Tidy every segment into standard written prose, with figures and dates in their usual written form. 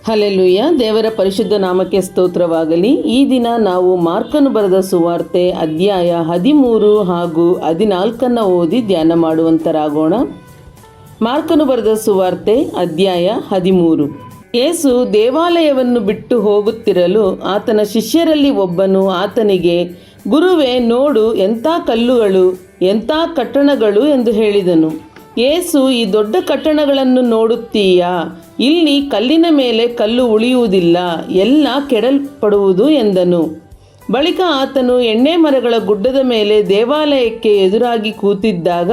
Hallelujah. ದೇವರ ಪರಿಶುದ್ಧ ನಾಮಕ್ಕೆ ಸ್ತೋತ್ರವಾಗಲಿ. ಈ ದಿನ ನಾವು ಮಾರ್ಕನು ಬರೆದ ಸುವಾರ್ತೆ ಅಧ್ಯಾಯ 13 ಹಾಗೂ 14 ಓದಿ ಧ್ಯಾನ ಮಾಡುವಂತರಾಗೋಣ. ಮಾರ್ಕನು ಬರೆದ ಸುವಾರ್ತೆ ಅಧ್ಯಾಯ 13. ಯೇಸು ದೇವಾಲಯವನ್ನು ಬಿಟ್ಟು ಹೋಗುತ್ತಿರಲು ಆತನ ಶಿಷ್ಯರಲ್ಲಿ ಒಬ್ಬನು ಆತನಿಗೆ, ಗುರುವೇ, ನೋಡು, ಎಂಥ ಕಲ್ಲುಗಳು, ಎಂಥ ಕಟ್ಟಡಗಳು ಎಂದು ಹೇಳಿದನು. ಯೇಸು, ಈ ದೊಡ್ಡ ಕಟ್ಟಡಗಳನ್ನು ನೋಡುತ್ತೀಯಾ? ಇಲ್ಲಿ ಕಲ್ಲಿನ ಮೇಲೆ ಕಲ್ಲು ಉಳಿಯುವುದಿಲ್ಲ, ಎಲ್ಲ ಕೆಡಲ್ಪಡುವುದು ಎಂದನು. ಬಳಿಕ ಆತನು ಎಣ್ಣೆ ಮರಗಳ ಗುಡ್ಡದ ಮೇಲೆ ದೇವಾಲಯಕ್ಕೆ ಎದುರಾಗಿ ಕೂತಿದ್ದಾಗ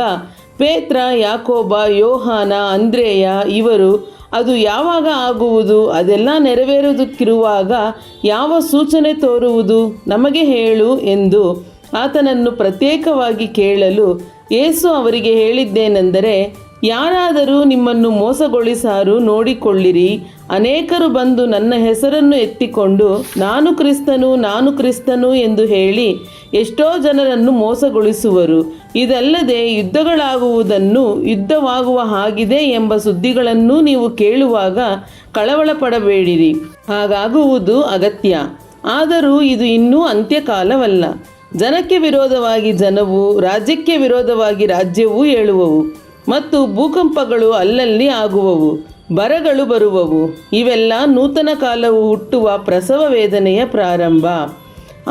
ಪೇತ್ರ, ಯಾಕೋಬ, ಯೋಹಾನ, ಅಂದ್ರೇಯ ಇವರು, ಅದು ಯಾವಾಗ ಆಗುವುದು? ಅದೆಲ್ಲ ನೆರವೇರುವುದಕ್ಕಿರುವಾಗ ಯಾವ ಸೂಚನೆ ತೋರುವುದು? ನಮಗೆ ಹೇಳು ಎಂದು ಆತನನ್ನು ಪ್ರತ್ಯೇಕವಾಗಿ ಕೇಳಲು ಯೇಸು ಅವರಿಗೆ ಹೇಳಿದ್ದೇನೆಂದರೆ, ಯಾರಾದರೂ ನಿಮ್ಮನ್ನು ಮೋಸಗೊಳಿಸಾರು ನೋಡಿಕೊಳ್ಳಿರಿ. ಅನೇಕರು ಬಂದು ನನ್ನ ಹೆಸರನ್ನು ಎತ್ತಿಕೊಂಡು ನಾನು ಕ್ರಿಸ್ತನು ಎಂದು ಹೇಳಿ ಎಷ್ಟೋ ಜನರನ್ನು ಮೋಸಗೊಳಿಸುವರು. ಇದಲ್ಲದೆ ಯುದ್ಧವಾಗುವ ಹಾಗಿದೆ ಎಂಬ ಸುದ್ದಿಗಳನ್ನು ನೀವು ಕೇಳುವಾಗ ಕಳವಳ ಪಡಬೇಡಿರಿ. ಹಾಗಾಗುವುದು ಅಗತ್ಯ. ಆದರೂ ಇದು ಇನ್ನೂ ಅಂತ್ಯಕಾಲವಲ್ಲ. ಜನಕ್ಕೆ ವಿರೋಧವಾಗಿ ಜನವೂ ರಾಜ್ಯಕ್ಕೆ ವಿರೋಧವಾಗಿ ರಾಜ್ಯವೂ ಏಳುವವು, ಮತ್ತು ಭೂಕಂಪಗಳು ಅಲ್ಲಲ್ಲಿ ಆಗುವವು, ಬರಗಳು ಬರುವವು. ಇವೆಲ್ಲ ನೂತನ ಕಾಲವು ಹುಟ್ಟುವ ಪ್ರಸವ ವೇದನೆಯ ಪ್ರಾರಂಭ.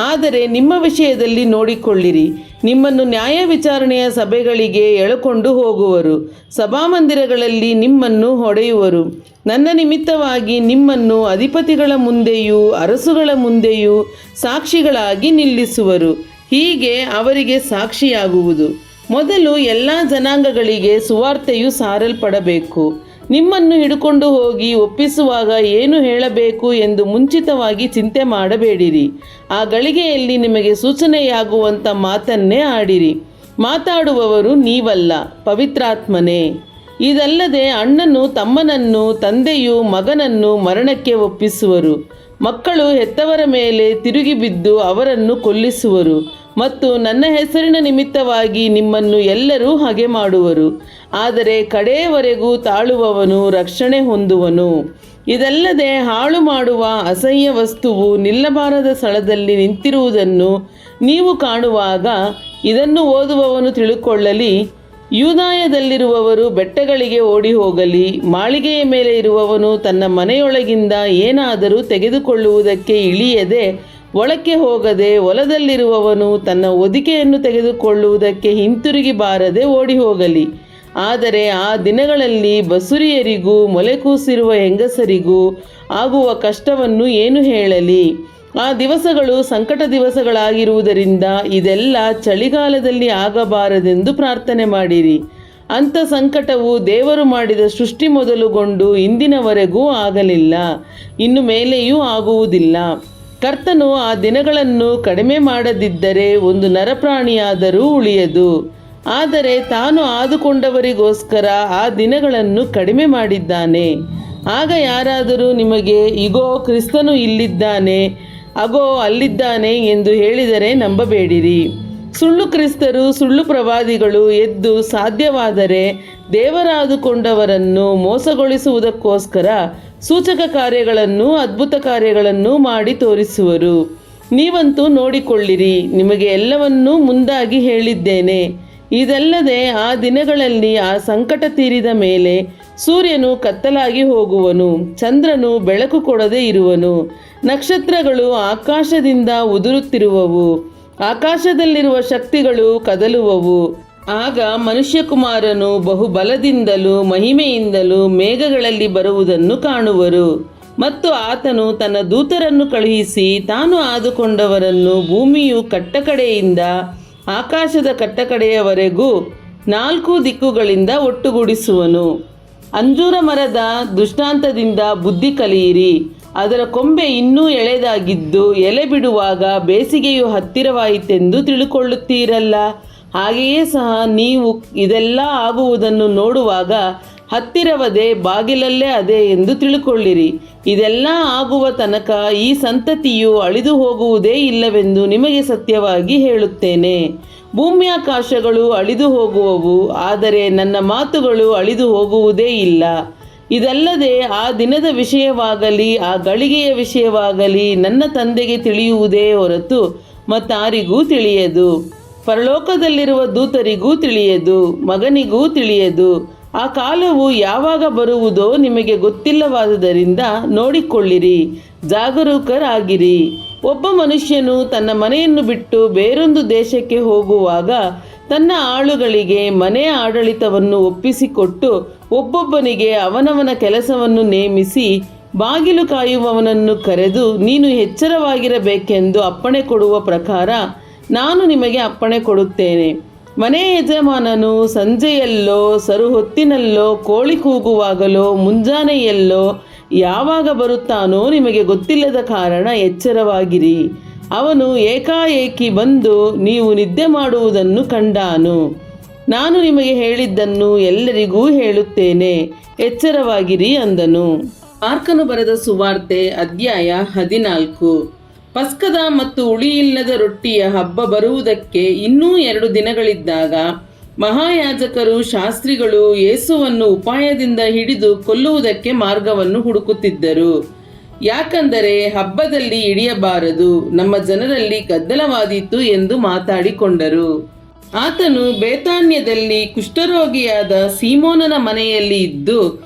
ಆದರೆ ನಿಮ್ಮ ವಿಷಯದಲ್ಲಿ ನೋಡಿಕೊಳ್ಳಿರಿ, ನಿಮ್ಮನ್ನು ನ್ಯಾಯ ವಿಚಾರಣೆಯ ಸಭೆಗಳಿಗೆ ಎಳೆಕೊಂಡು ಹೋಗುವರು, ಸಭಾಮಂದಿರಗಳಲ್ಲಿ ನಿಮ್ಮನ್ನು ಹೊಡೆಯುವರು. ನನ್ನ ನಿಮಿತ್ತವಾಗಿ ನಿಮ್ಮನ್ನು ಅಧಿಪತಿಗಳ ಮುಂದೆಯೂ ಅರಸುಗಳ ಮುಂದೆಯೂ ಸಾಕ್ಷಿಗಳಾಗಿ ನಿಲ್ಲಿಸುವರು. ಹೀಗೆ ಅವರಿಗೆ ಸಾಕ್ಷಿಯಾಗುವುದು. ಮೊದಲು ಎಲ್ಲ ಜನಾಂಗಗಳಿಗೆ ಸುವಾರ್ತೆಯು ಸಾರಲ್ಪಡಬೇಕು. ನಿಮ್ಮನ್ನು ಹಿಡ್ಕೊಂಡು ಹೋಗಿ ಒಪ್ಪಿಸುವಾಗ ಏನು ಹೇಳಬೇಕು ಎಂದು ಮುಂಚಿತವಾಗಿ ಚಿಂತೆ ಮಾಡಬೇಡಿರಿ. ಆ ಗಳಿಗೆಯಲ್ಲಿ ನಿಮಗೆ ಸೂಚನೆಯಾಗುವಂಥ ಮಾತನ್ನೇ ಆಡಿರಿ. ಮಾತಾಡುವವರು ನೀವಲ್ಲ, ಪವಿತ್ರಾತ್ಮನೇ. ಇದಲ್ಲದೆ ಅಣ್ಣನು ತಮ್ಮನನ್ನು, ತಂದೆಯು ಮಗನನ್ನು ಮರಣಕ್ಕೆ ಒಪ್ಪಿಸುವರು. ಮಕ್ಕಳು ಹೆತ್ತವರ ಮೇಲೆ ತಿರುಗಿ ಬಿದ್ದು ಅವರನ್ನು ಕೊಲ್ಲಿಸುವರು. ಮತ್ತು ನನ್ನ ಹೆಸರಿನ ನಿಮಿತ್ತವಾಗಿ ನಿಮ್ಮನ್ನು ಎಲ್ಲರೂ ಹಾಗೆ ಮಾಡುವರು. ಆದರೆ ಕಡೆಯವರೆಗೂ ತಾಳುವವನು ರಕ್ಷಣೆ ಹೊಂದುವನು. ಇದಲ್ಲದೆ ಹಾಳು ಮಾಡುವ ಅಸಹ್ಯ ವಸ್ತುವು ನಿಲ್ಲಬಾರದ ಸ್ಥಳದಲ್ಲಿ ನಿಂತಿರುವುದನ್ನು ನೀವು ಕಾಣುವಾಗ ಇದನ್ನು ಓದುವವನು ತಿಳುಕೊಳ್ಳಲಿ. ಯೂದಾಯದಲ್ಲಿರುವವರು ಬೆಟ್ಟಗಳಿಗೆ ಓಡಿ ಹೋಗಲಿ. ಮಾಳಿಗೆಯ ಮೇಲೆ ಇರುವವನು ತನ್ನ ಮನೆಯೊಳಗಿಂದ ಏನಾದರೂ ತೆಗೆದುಕೊಳ್ಳುವುದಕ್ಕೆ ಇಳಿಯದೆ ಒಳಕ್ಕೆ ಹೋಗದೆ, ಹೊಲದಲ್ಲಿರುವವನು ತನ್ನ ಹೊದಿಕೆಯನ್ನು ತೆಗೆದುಕೊಳ್ಳುವುದಕ್ಕೆ ಹಿಂತಿರುಗಿ ಬಾರದೆ ಓಡಿ ಹೋಗಲಿ. ಆದರೆ ಆ ದಿನಗಳಲ್ಲಿ ಬಸುರಿಯರಿಗೂ ಮೊಲೆಕೂಸಿರುವ ಹೆಂಗಸರಿಗೂ ಆಗುವ ಕಷ್ಟವನ್ನು ಏನು ಹೇಳಲಿ? ಆ ದಿವಸಗಳು ಸಂಕಟ ದಿವಸಗಳಾಗಿರುವುದರಿಂದ ಇದೆಲ್ಲ ಚಳಿಗಾಲದಲ್ಲಿ ಆಗಬಾರದೆಂದು ಪ್ರಾರ್ಥನೆ ಮಾಡಿರಿ. ಅಂಥ ಸಂಕಟವು ದೇವರು ಮಾಡಿದ ಸೃಷ್ಟಿ ಮೊದಲುಗೊಂಡು ಇಂದಿನವರೆಗೂ ಆಗಲಿಲ್ಲ, ಇನ್ನು ಮೇಲೆಯೂ ಆಗುವುದಿಲ್ಲ. ಕರ್ತನು ಆ ದಿನಗಳನ್ನು ಕಡಿಮೆ ಮಾಡದಿದ್ದರೆ ಒಂದು ನರಪ್ರಾಣಿಯಾದರೂ ಉಳಿಯದು. ಆದರೆ ತಾನು ಆದುಕೊಂಡವರಿಗೋಸ್ಕರ ಆ ದಿನಗಳನ್ನು ಕಡಿಮೆ ಮಾಡಿದ್ದಾನೆ. ಆಗ ಯಾರಾದರೂ ನಿಮಗೆ, ಇಗೋ ಕ್ರಿಸ್ತನು ಇಲ್ಲಿದ್ದಾನೆ, ಅಗೋ ಅಲ್ಲಿದ್ದಾನೆ ಎಂದು ಹೇಳಿದರೆ ನಂಬಬೇಡಿರಿ. ಸುಳ್ಳು ಕ್ರಿಸ್ತರು, ಸುಳ್ಳು ಪ್ರವಾದಿಗಳು ಎದ್ದು ಸಾಧ್ಯವಾದರೆ ದೇವರಾದುಕೊಂಡವರನ್ನು ಮೋಸಗೊಳಿಸುವುದಕ್ಕೋಸ್ಕರ ಸೂಚಕ ಕಾರ್ಯಗಳನ್ನು, ಅದ್ಭುತ ಕಾರ್ಯಗಳನ್ನು ಮಾಡಿ ತೋರಿಸುವರು. ನೀವಂತೂ ನೋಡಿಕೊಳ್ಳಿರಿ, ನಿಮಗೆ ಎಲ್ಲವನ್ನೂ ಮುಂದಾಗಿ ಹೇಳಿದ್ದೇನೆ. ಇದಲ್ಲದೆ ಆ ದಿನಗಳಲ್ಲಿ ಆ ಸಂಕಟ ತೀರಿದ ಮೇಲೆ ಸೂರ್ಯನು ಕತ್ತಲಾಗಿ ಹೋಗುವನು, ಚಂದ್ರನು ಬೆಳಕು ಕೊಡದೆ ಇರುವನು, ನಕ್ಷತ್ರಗಳು ಆಕಾಶದಿಂದ ಉದುರುತ್ತಿರುವವು, ಆಕಾಶದಲ್ಲಿರುವ ಶಕ್ತಿಗಳು ಕದಲುವವು. ಆಗ ಮನುಷ್ಯಕುಮಾರನು ಬಹುಬಲದಿಂದಲೂ ಮಹಿಮೆಯಿಂದಲೂ ಮೇಘಗಳಲ್ಲಿ ಬರುವುದನ್ನು ಕಾಣುವರು. ಮತ್ತು ಆತನು ತನ್ನ ದೂತರನ್ನು ಕಳುಹಿಸಿ ತಾನು ಆದುಕೊಂಡವರನ್ನು ಭೂಮಿಯು ಕಟ್ಟಕಡೆಯಿಂದ ಆಕಾಶದ ಕಟ್ಟಕಡೆಯವರೆಗೂ 4 ದಿಕ್ಕುಗಳಿಂದ ಒಟ್ಟುಗೂಡಿಸುವನು. ಅಂಜೂರ ಮರದ ದೃಷ್ಟಾಂತದಿಂದ ಬುದ್ಧಿ ಕಲಿಯಿರಿ. ಅದರ ಕೊಂಬೆ ಇನ್ನೂ ಎಳೆದಾಗಿದ್ದು ಎಲೆ ಬಿಡುವಾಗ ಬೇಸಿಗೆಯು ಹತ್ತಿರವಾಯಿತೆಂದು ತಿಳುಕೊಳ್ಳುತ್ತೀರಲ್ಲ. ಹಾಗೆಯೇ ಸಹ ನೀವು ಇದೆಲ್ಲ ಆಗುವುದನ್ನು ನೋಡುವಾಗ ಹತ್ತಿರವದೇ, ಬಾಗಿಲಲ್ಲೇ ಅದೇ ಎಂದು ತಿಳುಕೊಳ್ಳಿರಿ. ಇದೆಲ್ಲ ಆಗುವ ತನಕ ಈ ಸಂತತಿಯು ಅಳಿದು ಹೋಗುವುದೇ ಇಲ್ಲವೆಂದು ನಿಮಗೆ ಸತ್ಯವಾಗಿ ಹೇಳುತ್ತೇನೆ. ಭೂಮ್ಯಾಕಾಶಗಳು ಅಳಿದು ಹೋಗುವವು, ಆದರೆ ನನ್ನ ಮಾತುಗಳು ಅಳಿದು ಹೋಗುವುದೇ ಇಲ್ಲ. ಇದಲ್ಲದೆ ಆ ದಿನದ ವಿಷಯವಾಗಲಿ ಆ ಗಳಿಗೆಯ ವಿಷಯವಾಗಲಿ ನನ್ನ ತಂದೆಗೆ ತಿಳಿಯುವುದೇ ಹೊರತು ಮತ್ತಾರಿಗೂ ತಿಳಿಯದು. ಪರಲೋಕದಲ್ಲಿರುವ ದೂತರಿಗೂ ತಿಳಿಯದು, ಮಗನಿಗೂ ತಿಳಿಯದು. ಆ ಕಾಲವು ಯಾವಾಗ ಬರುವುದೋ ನಿಮಗೆ ಗೊತ್ತಿಲ್ಲವಾದುದರಿಂದ ನೋಡಿಕೊಳ್ಳಿರಿ, ಜಾಗರೂಕರಾಗಿರಿ. ಒಬ್ಬ ಮನುಷ್ಯನು ತನ್ನ ಮನೆಯನ್ನು ಬಿಟ್ಟು ಬೇರೊಂದು ದೇಶಕ್ಕೆ ಹೋಗುವಾಗ ತನ್ನ ಆಳುಗಳಿಗೆ ಮನೆಯ ಆಡಳಿತವನ್ನು ಒಪ್ಪಿಸಿಕೊಟ್ಟು ಒಬ್ಬೊಬ್ಬನಿಗೆ ಅವನವನ ಕೆಲಸವನ್ನು ನೇಮಿಸಿ ಬಾಗಿಲು ಕಾಯುವವನನ್ನು ಕರೆದು, ನೀನು ಎಚ್ಚರವಾಗಿರಬೇಕೆಂದು ಅಪ್ಪಣೆ ಕೊಡುವ ಪ್ರಕಾರ ನಾನು ನಿಮಗೆ ಅಪ್ಪಣೆ ಕೊಡುತ್ತೇನೆ. ಮನೆಯ ಯಜಮಾನನು ಸಂಜೆಯಲ್ಲೋ ಸರುಹೊತ್ತಿನಲ್ಲೋ ಕೋಳಿ ಕೂಗುವಾಗಲೋ ಮುಂಜಾನೆಯಲ್ಲೋ ಯಾವಾಗ ಬರುತ್ತಾನೋ ನಿಮಗೆ ಗೊತ್ತಿಲ್ಲದ ಕಾರಣ ಎಚ್ಚರವಾಗಿರಿ. ಅವನು ಏಕಾಏಕಿ ಬಂದು ನೀವು ನಿದ್ದೆ ಮಾಡುವುದನ್ನು ಕಂಡಾನು. ನಾನು ನಿಮಗೆ ಹೇಳಿದ್ದನ್ನು ಎಲ್ಲರಿಗೂ ಹೇಳುತ್ತೇನೆ, ಎಚ್ಚರವಾಗಿರಿ ಅಂದನು. ಮಾರ್ಕನು ಬರೆದ ಸುವಾರ್ತೆ ಅಧ್ಯಾಯ 14. ಪಸ್ಕದ ಮತ್ತು ಹುಳಿಯಿಲ್ಲದ ರೊಟ್ಟಿಯ ಹಬ್ಬ ಬರುವುದಕ್ಕೆ ಇನ್ನೂ 2 ದಿನಗಳಿದ್ದಾಗ ಮಹಾಯಾಜಕರು ಶಾಸ್ತ್ರಿಗಳು ಯೇಸುವನ್ನು ಉಪಾಯದಿಂದ ಹಿಡಿದು ಕೊಲ್ಲುವುದಕ್ಕೆ ಮಾರ್ಗವನ್ನು ಹುಡುಕುತ್ತಿದ್ದರು. ಯಾಕಂದರೆ ಹಬ್ಬದಲ್ಲಿ ಹಿಡಿಯಬಾರದು, ನಮ್ಮ ಜನರಲ್ಲಿ ಗದ್ದಲವಾದೀತು ಎಂದು ಮಾತಾಡಿಕೊಂಡರು. ಆತನು ಬೇತಾನ್ಯದಲ್ಲಿ ಕುಷ್ಠರೋಗಿಯಾದ ಸೀಮೋನನ ಮನೆಯಲ್ಲಿ ಇದ್ದು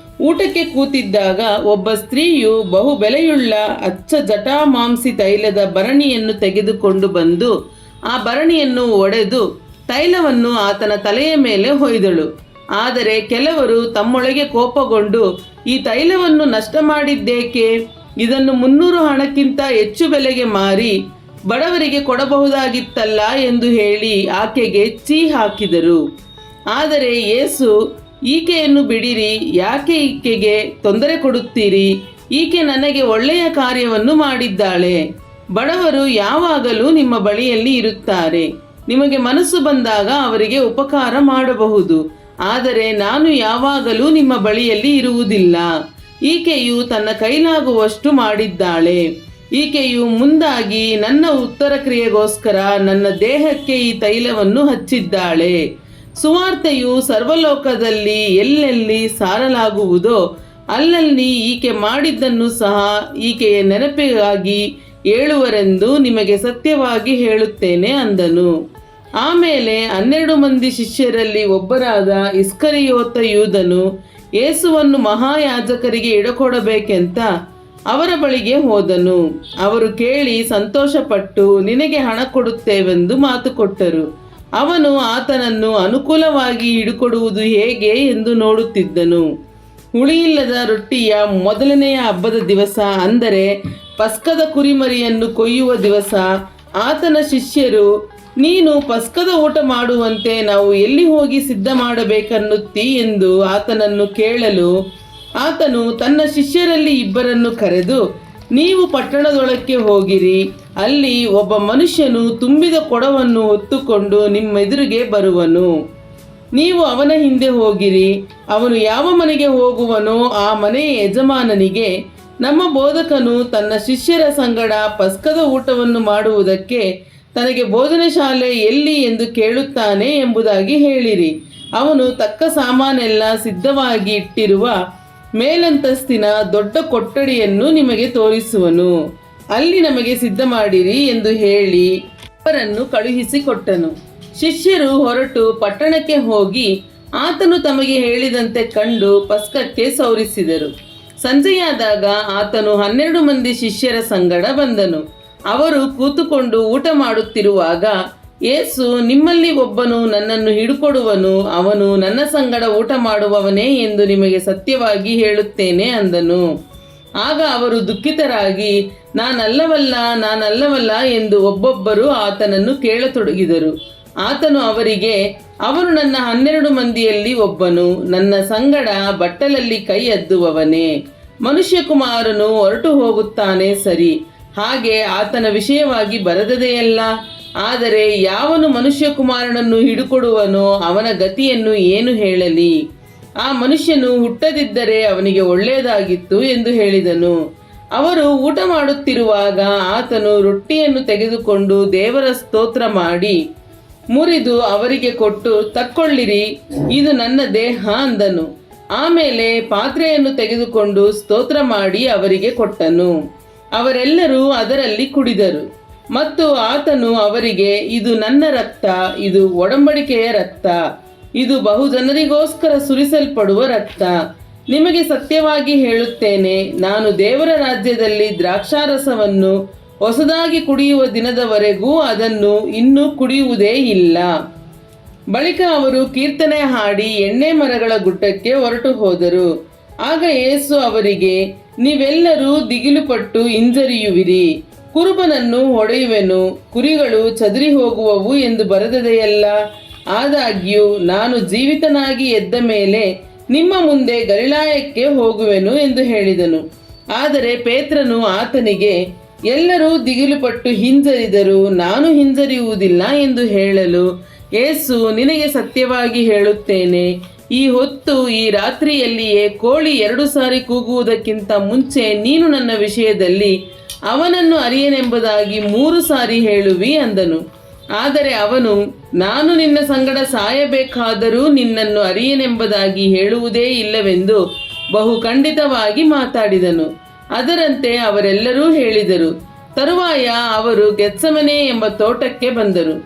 ಊಟಕ್ಕೆ ಕೂತಿದ್ದಾಗ ಒಬ್ಬ ಸ್ತ್ರೀಯು ಬಹು ಬೆಲೆಯುಳ್ಳ ಅಚ್ಚ ಜಟಾಮಾಂಸಿ ತೈಲದ ಭರಣಿಯನ್ನು ತೆಗೆದುಕೊಂಡು ಬಂದು ಆ ಭರಣಿಯನ್ನು ಒಡೆದು ತೈಲವನ್ನು ಆತನ ತಲೆಯ ಮೇಲೆ ಹೊಯ್ದಳು. ಆದರೆ ಕೆಲವರು ತಮ್ಮೊಳಗೆ ಕೋಪಗೊಂಡು, ಈ ತೈಲವನ್ನು ನಷ್ಟ ಮಾಡಿದ್ದೇಕೆ? ಇದನ್ನು 300 ಹಣಕ್ಕಿಂತ ಹೆಚ್ಚು ಬೆಲೆಗೆ ಮಾರಿ ಬಡವರಿಗೆ ಕೊಡಬಹುದಾಗಿತ್ತಲ್ಲ ಎಂದು ಹೇಳಿ ಆಕೆಗೆ ಛೀ ಹಾಕಿದರು. ಆದರೆ ಯೇಸು, ಈಕೆಯನ್ನು ಬಿಡಿರಿ, ಯಾಕೆ ಈಕೆಗೆ ತೊಂದರೆ ಕೊಡುತ್ತೀರಿ? ಈಕೆ ನನಗೆ ಒಳ್ಳೆಯ ಕಾರ್ಯವನ್ನು ಮಾಡಿದ್ದಾಳೆ. ಬಡವರು ಯಾವಾಗಲೂ ನಿಮ್ಮ ಬಳಿಯಲ್ಲಿ ಇರುತ್ತಾರೆ, ನಿಮಗೆ ಮನಸ್ಸು ಬಂದಾಗ ಅವರಿಗೆ ಉಪಕಾರ ಮಾಡಬಹುದು, ಆದರೆ ನಾನು ಯಾವಾಗಲೂ ನಿಮ್ಮ ಬಳಿಯಲ್ಲಿ ಇರುವುದಿಲ್ಲ. ಈಕೆಯು ತನ್ನ ಕೈಲಾಗುವಷ್ಟು ಮಾಡಿದ್ದಾಳೆ. ಈಕೆಯು ಮುಂದಾಗಿ ನನ್ನ ಉತ್ತರ ಕ್ರಿಯೆಗೋಸ್ಕರ ನನ್ನ ದೇಹಕ್ಕೆ ಈ ತೈಲವನ್ನು ಹಚ್ಚಿದ್ದಾಳೆ. ಸುವಾರ್ತೆಯು ಸರ್ವಲೋಕದಲ್ಲಿ ಎಲ್ಲೆಲ್ಲಿ ಸಾರಲಾಗುವುದೋ ಅಲ್ಲಲ್ಲಿ ಈಕೆ ಮಾಡಿದ್ದನ್ನು ಸಹ ಈಕೆಯ ನೆನಪಿಗಾಗಿ ಹೇಳುವರೆಂದು ನಿಮಗೆ ಸತ್ಯವಾಗಿ ಹೇಳುತ್ತೇನೆ ಅಂದನು. ಆಮೇಲೆ 12 ಮಂದಿ ಶಿಷ್ಯರಲ್ಲಿ ಒಬ್ಬರಾದ ಇಸ್ಕರಿಯೋತ ಯೂದನು ಯೇಸುವನ್ನು ಮಹಾಯಾಜಕರಿಗೆ ಹಿಡಕೊಡಬೇಕೆಂತ ಅವರ ಬಳಿಗೆ ಹೋದನು. ಅವರು ಕೇಳಿ ಸಂತೋಷಪಟ್ಟು ನಿನಗೆ ಹಣ ಕೊಡುತ್ತೇವೆಂದು ಮಾತು ಕೊಟ್ಟರು. ಅವನು ಆತನನ್ನು ಅನುಕೂಲವಾಗಿ ಹಿಡುಕೊಡುವುದು ಹೇಗೆ ಎಂದು ನೋಡುತ್ತಿದ್ದನು. ಹುಳಿಯಿಲ್ಲದ ರೊಟ್ಟಿಯ ಮೊದಲನೆಯ ಹಬ್ಬದ ದಿವಸ, ಅಂದರೆ ಪಸ್ಕದ ಕುರಿಮರಿಯನ್ನು ಕೊಯ್ಯುವ ದಿವಸ, ಆತನ ಶಿಷ್ಯರು, ನೀನು ಪಸ್ಕದ ಊಟ ಮಾಡುವಂತೆ ನಾವು ಎಲ್ಲಿ ಹೋಗಿ ಸಿದ್ಧ ಮಾಡಬೇಕನ್ನುತ್ತೀ ಎಂದು ಆತನನ್ನು ಕೇಳಲು, ಆತನು ತನ್ನ ಶಿಷ್ಯರಲ್ಲಿ 2 ಕರೆದು, ನೀವು ಪಟ್ಟಣದೊಳಕ್ಕೆ ಹೋಗಿರಿ, ಅಲ್ಲಿ ಒಬ್ಬ ಮನುಷ್ಯನು ತುಂಬಿದ ಕೊಡವನ್ನು ಹೊತ್ತುಕೊಂಡು ನಿಮ್ಮೆದುರಿಗೆ ಬರುವನು. ನೀವು ಅವನ ಹಿಂದೆ ಹೋಗಿರಿ. ಅವನು ಯಾವ ಮನೆಗೆ ಹೋಗುವನೋ ಆ ಮನೆಯ ಯಜಮಾನನಿಗೆ, ನಮ್ಮ ಬೋಧಕನು ತನ್ನ ಶಿಷ್ಯರ ಸಂಗಡ ಪಸ್ಕದ ಊಟವನ್ನು ಮಾಡುವುದಕ್ಕೆ ತನಗೆ ಭೋಜನ ಶಾಲೆ ಎಲ್ಲಿ ಎಂದು ಕೇಳುತ್ತಾನೆ ಎಂಬುದಾಗಿ ಹೇಳಿರಿ. ಅವನು ತಕ್ಕ ಸಾಮಾನೆಲ್ಲ ಸಿದ್ಧವಾಗಿ ಇಟ್ಟಿರುವ ಮೇಲಂತಸ್ತಿನ ದೊಡ್ಡ ಕೊಠಡಿಯನ್ನು ನಿಮಗೆ ತೋರಿಸುವನು. ಅಲ್ಲಿ ನಮಗೆ ಸಿದ್ಧ ಮಾಡಿರಿ ಎಂದು ಹೇಳಿ ಅವರನ್ನು ಕಳುಹಿಸಿಕೊಟ್ಟನು. ಶಿಷ್ಯರು ಹೊರಟು ಪಟ್ಟಣಕ್ಕೆ ಹೋಗಿ ಆತನು ತಮಗೆ ಹೇಳಿದಂತೆ ಕಂಡು ಪಸ್ಕಕ್ಕೆ ಸೌರಿಸಿದರು. ಸಂಜೆಯಾದಾಗ ಆತನು 12 ಮಂದಿ ಶಿಷ್ಯರ ಸಂಗಡ ಬಂದನು. ಅವರು ಕೂತುಕೊಂಡು ಊಟ ಮಾಡುತ್ತಿರುವಾಗ ಯೇಸು, ನಿಮ್ಮಲ್ಲಿ ಒಬ್ಬನು ನನ್ನನ್ನು ಹಿಡುಕೊಡುವನು, ಅವನು ನನ್ನ ಸಂಗಡ ಊಟ ಮಾಡುವವನೇ ಎಂದು ನಿಮಗೆ ಸತ್ಯವಾಗಿ ಹೇಳುತ್ತೇನೆ ಅಂದನು. ಆಗ ಅವರು ದುಃಖಿತರಾಗಿ, ನಾನಲ್ಲವಲ್ಲ ಎಂದು ಒಬ್ಬೊಬ್ಬರು ಆತನನ್ನು ಕೇಳತೊಡಗಿದರು. ಆತನು ಅವರಿಗೆ, ಅವನು ನನ್ನ 12 ಮಂದಿಯಲ್ಲಿ ಒಬ್ಬನು, ನನ್ನ ಸಂಗಡ ಬಟ್ಟಲಲ್ಲಿ ಕೈ ಅದ್ದುವವನೇ. ಮನುಷ್ಯಕುಮಾರನು ಹೊರಟು ಹೋಗುತ್ತಾನೆ ಸರಿ, ಹಾಗೆ ಆತನ ವಿಷಯವಾಗಿ ಬರೆದದೆಯಲ್ಲ. ಆದರೆ ಯಾವನು ಮನುಷ್ಯಕುಮಾರನನ್ನು ಹಿಡುಕೊಡುವನೋ ಅವನ ಗತಿಯನ್ನು ಏನು ಹೇಳಲಿ? ಆ ಮನುಷ್ಯನು ಹುಟ್ಟದಿದ್ದರೆ ಅವನಿಗೆ ಒಳ್ಳೆಯದಾಗಿತ್ತು ಎಂದು ಹೇಳಿದನು. ಅವರು ಊಟ ಮಾಡುತ್ತಿರುವಾಗ ಆತನು ರೊಟ್ಟಿಯನ್ನು ತೆಗೆದುಕೊಂಡು ದೇವರ ಸ್ತೋತ್ರ ಮಾಡಿ ಮುರಿದು ಅವರಿಗೆ ಕೊಟ್ಟು, ತಕ್ಕೊಳ್ಳಿರಿ, ಇದು ನನ್ನ ದೇಹ ಅಂದನು. ಆಮೇಲೆ ಪಾತ್ರೆಯನ್ನು ತೆಗೆದುಕೊಂಡು ಸ್ತೋತ್ರ ಮಾಡಿ ಅವರಿಗೆ ಕೊಟ್ಟನು. ಅವರೆಲ್ಲರೂ ಅದರಲ್ಲಿ ಕುಡಿದರು. ಮತ್ತು ಆತನು ಅವರಿಗೆ, ಇದು ನನ್ನ ರಕ್ತ, ಇದು ಒಡಂಬಡಿಕೆಯ ರಕ್ತ, ಇದು ಬಹುಜನರಿಗೋಸ್ಕರ ಸುರಿಸಲ್ಪಡುವ ರಕ್ತ. ನಿಮಗೆ ಸತ್ಯವಾಗಿ ಹೇಳುತ್ತೇನೆ, ನಾನು ದೇವರ ರಾಜ್ಯದಲ್ಲಿ ದ್ರಾಕ್ಷಾರಸವನ್ನು ಹೊಸದಾಗಿ ಕುಡಿಯುವ ದಿನದವರೆಗೂ ಅದನ್ನು ಇನ್ನೂ ಕುಡಿಯುವುದೇ ಇಲ್ಲ. ಬಳಿಕ ಅವರು ಕೀರ್ತನೆ ಹಾಡಿ ಎಣ್ಣೆ ಮರಗಳ ಗುಡ್ಡಕ್ಕೆ ಹೊರಟು ಹೋದರು. ಆಗ ಯೇಸು ಅವರಿಗೆ, ನೀವೆಲ್ಲರೂ ದಿಗಿಲುಪಟ್ಟು ಹಿಂಜರಿಯುವಿರಿ. ಕುರುಬನನ್ನು ಹೊಡೆಯುವೆನು, ಕುರಿಗಳು ಚದುರಿ ಹೋಗುವವು ಎಂದು ಬರೆದದೆಯಲ್ಲ. ಆದಾಗ್ಯೂ ನಾನು ಜೀವಿತನಾಗಿ ಎದ್ದ ಮೇಲೆ ನಿಮ್ಮ ಮುಂದೆ ಗಲಿಲಾಯಕ್ಕೆ ಹೋಗುವೆನು ಎಂದು ಹೇಳಿದನು. ಆದರೆ ಪೇತ್ರನು ಆತನಿಗೆ, ಎಲ್ಲರೂ ದಿಗಿಲುಪಟ್ಟು ಹಿಂಜರಿದರು, ನಾನು ಹಿಂಜರಿಯುವುದಿಲ್ಲ ಎಂದು ಹೇಳಲು, ಯೇಸು, ನಿನಗೆ ಸತ್ಯವಾಗಿ ಹೇಳುತ್ತೇನೆ, ಈ ಹೊತ್ತು ಈ ರಾತ್ರಿಯಲ್ಲಿಯೇ ಕೋಳಿ 2 ಸಾರಿ ಕೂಗುವುದಕ್ಕಿಂತ ಮುಂಚೆ ನೀನು ನನ್ನ ವಿಷಯದಲ್ಲಿ ಅವನನ್ನು ಅರಿಯನೆಂಬುದಾಗಿ 3 ಸಾರಿ ಹೇಳುವಿ ಅಂದನು. ಆದರೆ ಅವನು, ನಾನು ನಿನ್ನ ಸಂಗಡ ಸಾಯಬೇಕಾದರೂ ನಿನ್ನನ್ನು ಅರಿಯನೆಂಬುದಾಗಿ ಹೇಳುವುದೇ ಇಲ್ಲವೆಂದು ಬಹು ಖಂಡಿತವಾಗಿ ಮಾತಾಡಿದನು. ಅದರಂತೆ ಅವರೆಲ್ಲರೂ ಹೇಳಿದರು. ತರುವಾಯ ಅವರು ಗೆತ್ಸಮನೆ ಎಂಬ ತೋಟಕ್ಕೆ ಬಂದರು.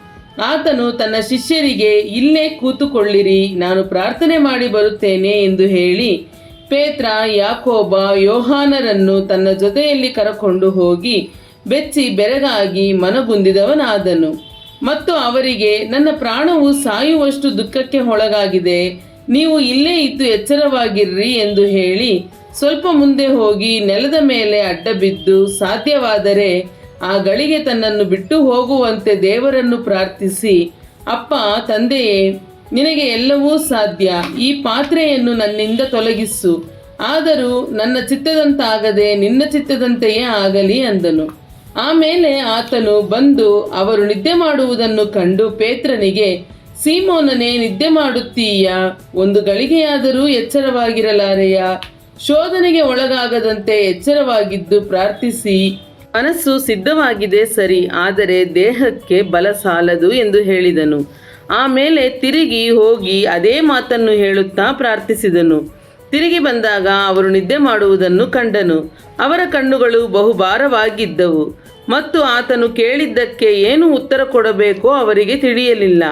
ಆತನು ತನ್ನ ಶಿಷ್ಯರಿಗೆ, ಇಲ್ಲೇ ಕೂತುಕೊಳ್ಳಿರಿ, ನಾನು ಪ್ರಾರ್ಥನೆ ಮಾಡಿ ಬರುತ್ತೇನೆ ಎಂದು ಹೇಳಿ ಪೇತ್ರ, ಯಾಕೋಬ, ಯೋಹಾನರನ್ನು ತನ್ನ ಜೊತೆಯಲ್ಲಿ ಕರಕೊಂಡು ಹೋಗಿ ಬೆಚ್ಚಿ ಬೆರಗಾಗಿ ಮನಗುಂದಿದವನಾದನು. ಮತ್ತು ಅವರಿಗೆ, ನನ್ನ ಪ್ರಾಣವು ಸಾಯುವಷ್ಟು ದುಃಖಕ್ಕೆ ಒಳಗಾಗಿದೆ, ನೀವು ಇಲ್ಲೇ ಇದ್ದು ಎಚ್ಚರವಾಗಿರ್ರಿ ಎಂದು ಹೇಳಿ ಸ್ವಲ್ಪ ಮುಂದೆ ಹೋಗಿ ನೆಲದ ಮೇಲೆ ಅಡ್ಡಬಿದ್ದು ಸಾಧ್ಯವಾದರೆ ಆ ಗಳಿಗೆ ತನ್ನನ್ನು ಬಿಟ್ಟು ಹೋಗುವಂತೆ ದೇವರನ್ನು ಪ್ರಾರ್ಥಿಸಿ, ಅಪ್ಪ ತಂದೆಯೇ, ನಿನಗೆ ಎಲ್ಲವೂ ಸಾಧ್ಯ, ಈ ಪಾತ್ರೆಯನ್ನು ನನ್ನಿಂದ ತೊಲಗಿಸು, ಆದರೂ ನನ್ನ ಚಿತ್ತದಂತಾಗದೆ ನಿನ್ನ ಚಿತ್ತದಂತೆಯೇ ಆಗಲಿ ಅಂದನು. ಆಮೇಲೆ ಆತನು ಬಂದು ಅವರು ನಿದ್ದೆ ಮಾಡುವುದನ್ನು ಕಂಡು ಪೇತ್ರನಿಗೆ, ಸೀಮೋನನೇ, ನಿದ್ದೆ ಮಾಡುತ್ತೀಯಾ? ಒಂದು ಗಳಿಗೆಯಾದರೂ ಎಚ್ಚರವಾಗಿರಲಾರೆಯ? ಶೋಧನೆಗೆ ಒಳಗಾಗದಂತೆ ಎಚ್ಚರವಾಗಿದ್ದು ಪ್ರಾರ್ಥಿಸಿ, ಮನಸ್ಸು ಸಿದ್ಧವಾಗಿದೆ ಸರಿ, ಆದರೆ ದೇಹಕ್ಕೆ ಬಲ ಸಾಲದು ಎಂದು ಹೇಳಿದನು. ಆಮೇಲೆ ತಿರುಗಿ ಹೋಗಿ ಅದೇ ಮಾತನ್ನು ಹೇಳುತ್ತಾ ಪ್ರಾರ್ಥಿಸಿದನು. ತಿರುಗಿ ಬಂದಾಗ ಅವರು ನಿದ್ದೆ ಮಾಡುವುದನ್ನು ಕಂಡನು. ಅವರ ಕಣ್ಣುಗಳು ಬಹುಭಾರವಾಗಿದ್ದವು ಮತ್ತು ಆತನು ಕೇಳಿದ್ದಕ್ಕೆ ಏನು ಉತ್ತರ ಕೊಡಬೇಕೋ ಅವರಿಗೆ ತಿಳಿಯಲಿಲ್ಲ.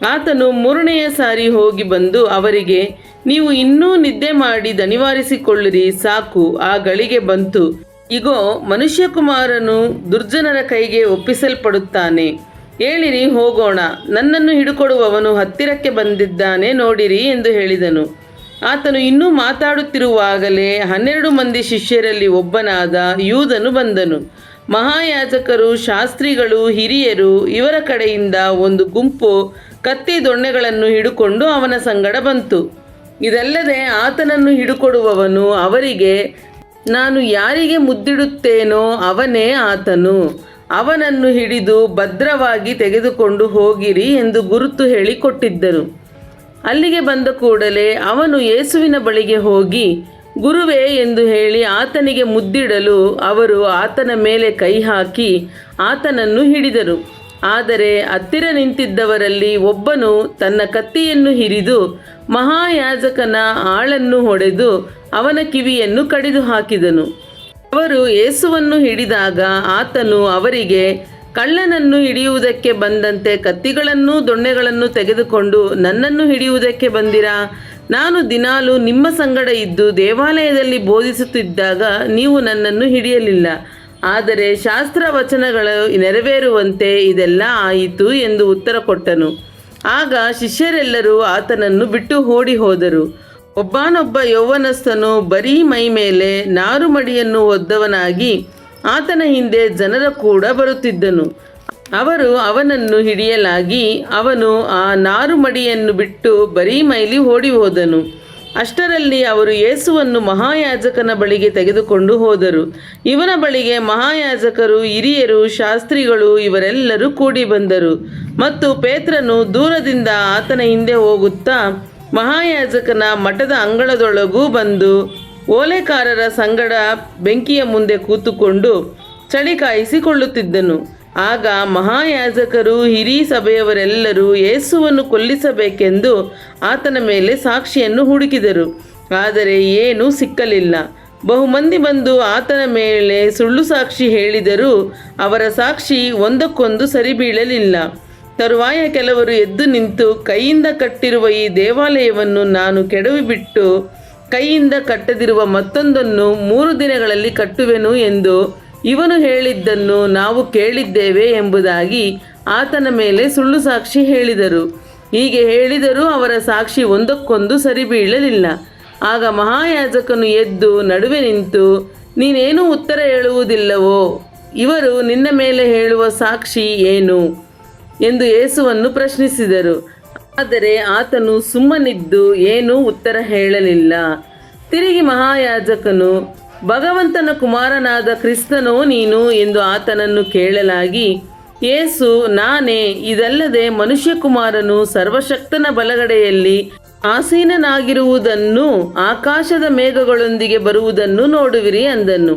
ಆತನು 3ನೆಯ ಸಾರಿ ಹೋಗಿ ಬಂದು ಅವರಿಗೆ, ನೀವು ಇನ್ನೂ ನಿದ್ದೆ ಮಾಡಿ ದಣಿವಾರಿಸಿಕೊಳ್ಳಿರಿ, ಸಾಕು, ಆ ಗಳಿಗೆ ಬಂತು. ಇಗೋ, ಮನುಷ್ಯಕುಮಾರನು ದುರ್ಜನರ ಕೈಗೆ ಒಪ್ಪಿಸಲ್ಪಡುತ್ತಾನೆ. ಏಳಿರಿ, ಹೋಗೋಣ, ನನ್ನನ್ನು ಹಿಡುಕೊಡುವವನು ಹತ್ತಿರಕ್ಕೆ ಬಂದಿದ್ದಾನೆ, ನೋಡಿರಿ ಎಂದು ಹೇಳಿದನು. ಆತನು ಇನ್ನೂ ಮಾತಾಡುತ್ತಿರುವಾಗಲೇ 12 ಮಂದಿ ಶಿಷ್ಯರಲ್ಲಿ ಒಬ್ಬನಾದ ಯೂದನು ಬಂದನು. ಮಹಾಯಾಜಕರು, ಶಾಸ್ತ್ರಿಗಳು, ಹಿರಿಯರು ಇವರ ಕಡೆಯಿಂದ ಒಂದು ಗುಂಪು ಕತ್ತಿ ದೊಣ್ಣೆಗಳನ್ನು ಹಿಡುಕೊಂಡು ಅವನ ಸಂಗಡ ಬಂತು. ಇದಲ್ಲದೆ ಆತನನ್ನು ಹಿಡುಕೊಡುವವನು ಅವರಿಗೆ, ನಾನು ಯಾರಿಗೆ ಮುದ್ದಿಡುತ್ತೇನೋ ಅವನೇ ಆತನು, ಅವನನ್ನು ಹಿಡಿದು ಭದ್ರವಾಗಿ ತೆಗೆದುಕೊಂಡು ಹೋಗಿರಿ ಎಂದು ಗುರುತು ಹೇಳಿಕೊಟ್ಟಿದ್ದರು. ಅಲ್ಲಿಗೆ ಬಂದ ಕೂಡಲೇ ಅವನು ಯೇಸುವಿನ ಬಳಿಗೆ ಹೋಗಿ, ಗುರುವೇ ಎಂದು ಹೇಳಿ ಆತನಿಗೆ ಮುದ್ದಿಡಲು ಅವರು ಆತನ ಮೇಲೆ ಕೈ ಹಾಕಿ ಆತನನ್ನು ಹಿಡಿದರು. ಆದರೆ ಹತ್ತಿರ ನಿಂತಿದ್ದವರಲ್ಲಿ ಒಬ್ಬನು ತನ್ನ ಕತ್ತಿಯನ್ನು ಹಿರಿದು ಮಹಾಯಾಜಕನ ಆಳನ್ನು ಹೊಡೆದು ಅವನ ಕಿವಿಯನ್ನು ಕಡಿದು ಹಾಕಿದನು. ಅವರು ಯೇಸುವನ್ನು ಹಿಡಿದಾಗ ಆತನು ಅವರಿಗೆ, ಕಳ್ಳನನ್ನು ಹಿಡಿಯುವುದಕ್ಕೆ ಬಂದಂತೆ ಕತ್ತಿಗಳನ್ನೂ ದೊಣ್ಣೆಗಳನ್ನು ತೆಗೆದುಕೊಂಡು ನನ್ನನ್ನು ಹಿಡಿಯುವುದಕ್ಕೆ ಬಂದಿರಾ? ನಾನು ದಿನಾಲೂ ನಿಮ್ಮ ಸಂಗಡ ಇದ್ದು ದೇವಾಲಯದಲ್ಲಿ ಬೋಧಿಸುತ್ತಿದ್ದಾಗ ನೀವು ನನ್ನನ್ನು ಹಿಡಿಯಲಿಲ್ಲ, ಆದರೆ ಶಾಸ್ತ್ರ ವಚನಗಳು ನೆರವೇರುವಂತೆ ಇದೆಲ್ಲ ಆಯಿತು ಎಂದು ಉತ್ತರ ಕೊಟ್ಟನು. ಆಗ ಶಿಷ್ಯರೆಲ್ಲರೂ ಆತನನ್ನು ಬಿಟ್ಟು ಓಡಿ ಹೋದರು. ಒಬ್ಬನೊಬ್ಬ ಯೌವನಸ್ಥನು ಬರೀ ಮೈ ಮೇಲೆ ನಾರುಮಡಿಯನ್ನು ಹೊದ್ದವನಾಗಿ ಆತನ ಹಿಂದೆ ಜನರ ಕೂಡ ಬರುತ್ತಿದ್ದನು. ಅವರು ಅವನನ್ನು ಹಿಡಿಯಲಾಗಿ ಅವನು ಆ ನಾರುಮಡಿಯನ್ನು ಬಿಟ್ಟು ಬರೀ ಮೈಲಿ ಓಡಿ ಹೋದನು. ಅಷ್ಟರಲ್ಲಿ ಅವರು ಯೇಸುವನ್ನು ಮಹಾಯಾಜಕನ ಬಳಿಗೆ ತೆಗೆದುಕೊಂಡು ಹೋದರು. ಇವನ ಬಳಿಗೆ ಮಹಾಯಾಜಕರು, ಹಿರಿಯರು, ಶಾಸ್ತ್ರಿಗಳು ಇವರೆಲ್ಲರೂ ಕೂಡಿ ಬಂದರು. ಮತ್ತು ಪೇತ್ರನು ದೂರದಿಂದ ಆತನ ಹಿಂದೆ ಹೋಗುತ್ತಾ ಮಹಾಯಾಜಕನ ಮಠದ ಅಂಗಳದೊಳಗೂ ಬಂದು ಓಲೆಕಾರರ ಸಂಗಡ ಬೆಂಕಿಯ ಮುಂದೆ ಕೂತುಕೊಂಡು ಚಳಿ ಕಾಯಿಸಿಕೊಳ್ಳುತ್ತಿದ್ದನು. ಆಗ ಮಹಾಯಾಜಕರು, ಹಿರೀ ಸಭೆಯವರೆಲ್ಲರೂ ಯೇಸುವನ್ನು ಕೊಲ್ಲಿಸಬೇಕೆಂದು ಆತನ ಮೇಲೆ ಸಾಕ್ಷಿಯನ್ನು ಹುಡುಕಿದರು. ಆದರೆ ಏನೂ ಸಿಕ್ಕಲಿಲ್ಲ. ಬಹುಮಂದಿ ಬಂದು ಆತನ ಮೇಲೆ ಸುಳ್ಳು ಸಾಕ್ಷಿ ಹೇಳಿದರೂ ಅವರ ಸಾಕ್ಷಿ ಒಂದಕ್ಕೊಂದು ಸರಿಬೀಳಲಿಲ್ಲ. ತರುವಾಯ ಕೆಲವರು ಎದ್ದು ನಿಂತು, ಕೈಯಿಂದ ಕಟ್ಟಿರುವ ಈ ದೇವಾಲಯವನ್ನು ನಾನು ಕೆಡವಿಬಿಟ್ಟು ಕೈಯಿಂದ ಕಟ್ಟದಿರುವ ಮತ್ತೊಂದನ್ನು 3 ದಿನಗಳಲ್ಲಿ ಕಟ್ಟುವೆನು ಎಂದು ಇವನು ಹೇಳಿದ್ದನ್ನು ನಾವು ಕೇಳಿದ್ದೇವೆ ಎಂಬುದಾಗಿ ಆತನ ಮೇಲೆ ಸುಳ್ಳು ಸಾಕ್ಷಿ ಹೇಳಿದರು. ಹೀಗೆ ಹೇಳಿದರೂ ಅವರ ಸಾಕ್ಷಿ ಒಂದಕ್ಕೊಂದು ಸರಿಬೀಳಲಿಲ್ಲ. ಆಗ ಮಹಾಯಾಜಕನು ಎದ್ದು ನಡುವೆ ನಿಂತು, ನೀನೇನೂ ಉತ್ತರ ಹೇಳುವುದಿಲ್ಲವೋ? ಇವರು ನಿನ್ನ ಮೇಲೆ ಹೇಳುವ ಸಾಕ್ಷಿ ಏನು ಎಂದು ಯೇಸುವನ್ನು ಪ್ರಶ್ನಿಸಿದರು. ಆದರೆ ಆತನು ಸುಮ್ಮನಿದ್ದು ಏನೂ ಉತ್ತರ ಹೇಳಲಿಲ್ಲ. ತಿರುಗಿ ಮಹಾಯಾಜಕನು, ಭಗವಂತನ ಕುಮಾರನಾದ ಕ್ರಿಸ್ತನೋ ನೀನು ಎಂದು ಆತನನ್ನು ಕೇಳಲಾಗಿ, ಯೇಸು, ನಾನೇ, ಇದಲ್ಲದೆ ಮನುಷ್ಯಕುಮಾರನು ಸರ್ವಶಕ್ತನ ಬಲಗಡೆಯಲ್ಲಿ ಆಸೀನನಾಗಿರುವುದನ್ನು ಆಕಾಶದ ಮೇಘಗಳೊಂದಿಗೆ ಬರುವುದನ್ನು ನೋಡುವಿರಿ ಅಂದನು.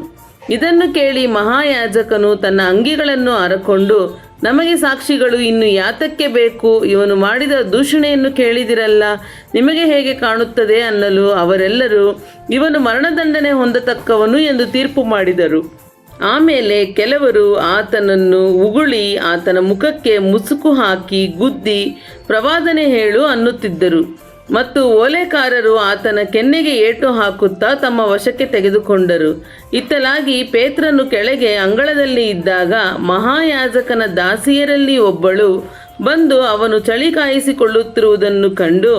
ಇದನ್ನು ಕೇಳಿ ಮಹಾಯಾಜಕನು ತನ್ನ ಅಂಗಿಗಳನ್ನು ಹರಕೊಂಡು, ನಮಗೆ ಸಾಕ್ಷಿಗಳು ಇನ್ನು ಯಾತಕ್ಕೆ ಬೇಕು? ಇವನು ಮಾಡಿದ ದೂಷಣೆಯನ್ನು ಕೇಳಿದಿರಲ್ಲ, ನಿಮಗೆ ಹೇಗೆ ಕಾಣುತ್ತದೆ ಅನ್ನಲು ಅವರೆಲ್ಲರೂ, ಇವನು ಮರಣದಂಡನೆ ಹೊಂದತಕ್ಕವನು ಎಂದು ತೀರ್ಪು ಮಾಡಿದರು. ಆಮೇಲೆ ಕೆಲವರು ಆತನನ್ನು ಉಗುಳಿ ಆತನ ಮುಖಕ್ಕೆ ಮುಸುಕು ಹಾಕಿ ಗುದ್ದಿ ಪ್ರವಾದನೆ ಹೇಳು ಅನ್ನುತ್ತಿದ್ದರು. ಮತ್ತು ಓಲೆಕಾರರು ಆತನ ಕೆನ್ನೆಗೆ ಏಟು ಹಾಕುತ್ತಾ ತಮ್ಮ ವಶಕ್ಕೆ ತೆಗೆದುಕೊಂಡರು. ಇತ್ತಲಾಗಿ ಪೇತ್ರನು ಕೆಳಗೆ ಅಂಗಳದಲ್ಲಿ ಇದ್ದಾಗ ಮಹಾಯಾಜಕನ ದಾಸಿಯರಲ್ಲಿ ಒಬ್ಬಳು ಬಂದು ಅವನು ಚಳಿ ಕಾಯಿಸಿಕೊಳ್ಳುತ್ತಿರುವುದನ್ನು ಕಂಡು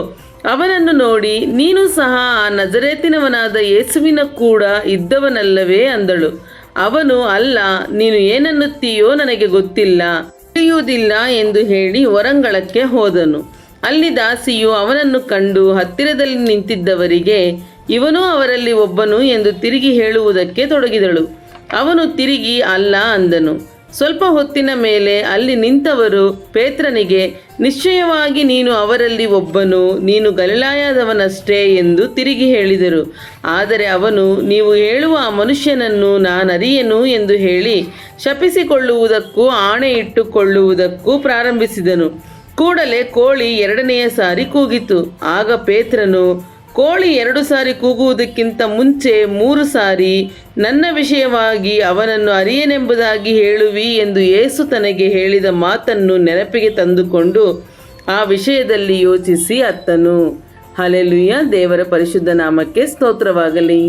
ಅವನನ್ನು ನೋಡಿ, ನೀನು ಸಹ ಆ ನಜರೇತಿನವನಾದ ಯೇಸುವಿನ ಕೂಡ ಇದ್ದವನಲ್ಲವೇ ಅಂದಳು. ಅವನು, ಅಲ್ಲ, ನೀನು ಏನನ್ನುತ್ತೀಯೋ ನನಗೆ ಗೊತ್ತಿಲ್ಲ, ತಿಳಿಯುವುದಿಲ್ಲ ಎಂದು ಹೇಳಿ ಹೊರಂಗಳಕ್ಕೆ ಹೋದನು. ಅಲ್ಲಿ ದಾಸಿಯು ಅವನನ್ನು ಕಂಡು ಹತ್ತಿರದಲ್ಲಿ ನಿಂತಿದ್ದವರಿಗೆ, ಇವನೂ ಅವರಲ್ಲಿ ಒಬ್ಬನು ಎಂದು ತಿರುಗಿ ಹೇಳುವುದಕ್ಕೆ ತೊಡಗಿದಳು. ಅವನು ತಿರುಗಿ ಅಲ್ಲ ಅಂದನು. ಸ್ವಲ್ಪ ಹೊತ್ತಿನ ಮೇಲೆ ಅಲ್ಲಿ ನಿಂತವರು ಪೇತ್ರನಿಗೆ, ನಿಶ್ಚಯವಾಗಿ ನೀನು ಅವರಲ್ಲಿ ಒಬ್ಬನು, ನೀನು ಗಲಿಲಾಯದವನಷ್ಟೇ ಎಂದು ತಿರುಗಿ ಹೇಳಿದರು. ಆದರೆ ಅವನು, ನೀವು ಹೇಳುವ ಆ ಮನುಷ್ಯನನ್ನು ನಾನರಿಯೆನು ಎಂದು ಹೇಳಿ ಶಪಿಸಿಕೊಳ್ಳುವುದಕ್ಕೂ ಆಣೆ ಇಟ್ಟುಕೊಳ್ಳುವುದಕ್ಕೂ ಪ್ರಾರಂಭಿಸಿದನು. ಕೂಡಲೇ ಕೋಳಿ 2ನೆಯ ಸಾರಿ ಕೂಗಿತು. ಆಗ ಪೇತ್ರನು, ಕೋಳಿ 2 ಸಾರಿ ಕೂಗುವುದಕ್ಕಿಂತ ಮುಂಚೆ 3 ಸಾರಿ ನನ್ನ ವಿಷಯವಾಗಿ ಅವನನ್ನು ಅರಿಯನೆಂಬುದಾಗಿ ಹೇಳುವಿ ಎಂದು ಯೇಸು ತನಗೆ ಹೇಳಿದ ಮಾತನ್ನು ನೆನಪಿಗೆ ತಂದುಕೊಂಡು ಆ ವಿಷಯದಲ್ಲಿ ಯೋಚಿಸಿ ಅತ್ತನು. ಹಲ್ಲೆಲೂಯಾ. ದೇವರ ಪರಿಶುದ್ಧ ನಾಮಕ್ಕೆ ಸ್ತೋತ್ರವಾಗಲಿ.